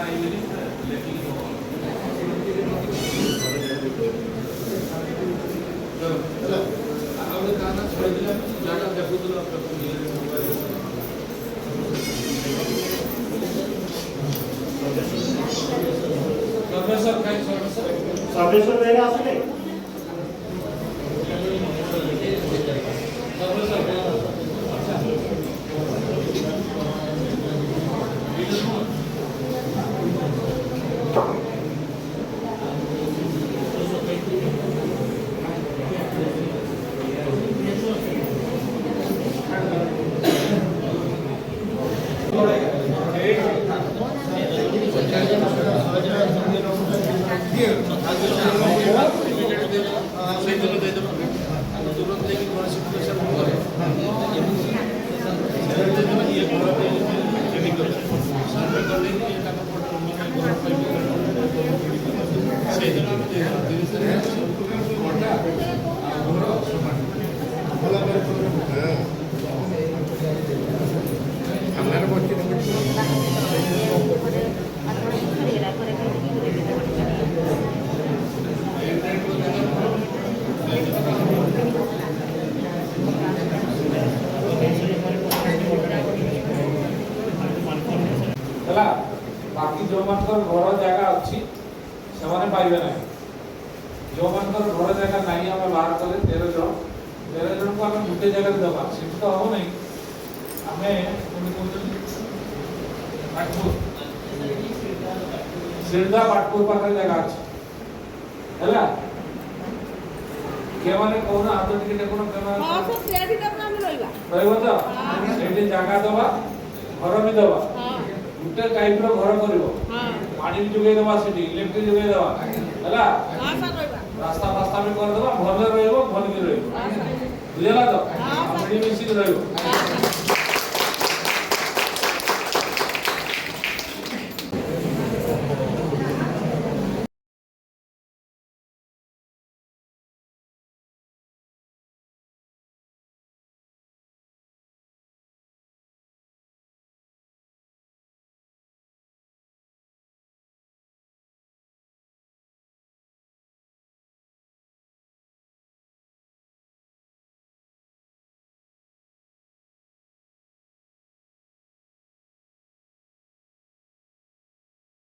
নাই বলি লেকিন চলো আমাদের কানা ছেড়ে দিলাম জায়গা দেখো তো সর্বেশ্বর কাই সর্বেশ্বর বেরা আসলে बाकी जो मानकर घर जगह अच्छी से पाइबे ना जो मानकर घर जगह नहीं आम बाहर कले 13 जन को आम गोटे जगह दबा सीट तो हम नहीं आम पाटपुर सिरदा पाटपुर पाखे जगह अच्छी है के माने कोन हाथ टिके कोन के माने हां सब सेठी त नाम रहिबा तो सेठी जगह दबा घर भी दबा गुटे टाइप रो घर करिवो हां पानी भी जोगे दबा सेठी इलेक्ट्रिक जोगे दबा हला हां सर रहिबा रास्ता भी कर दबा भले रहइबो भल भी रहइबो बुझला तो हां मिली मिसी रहइबो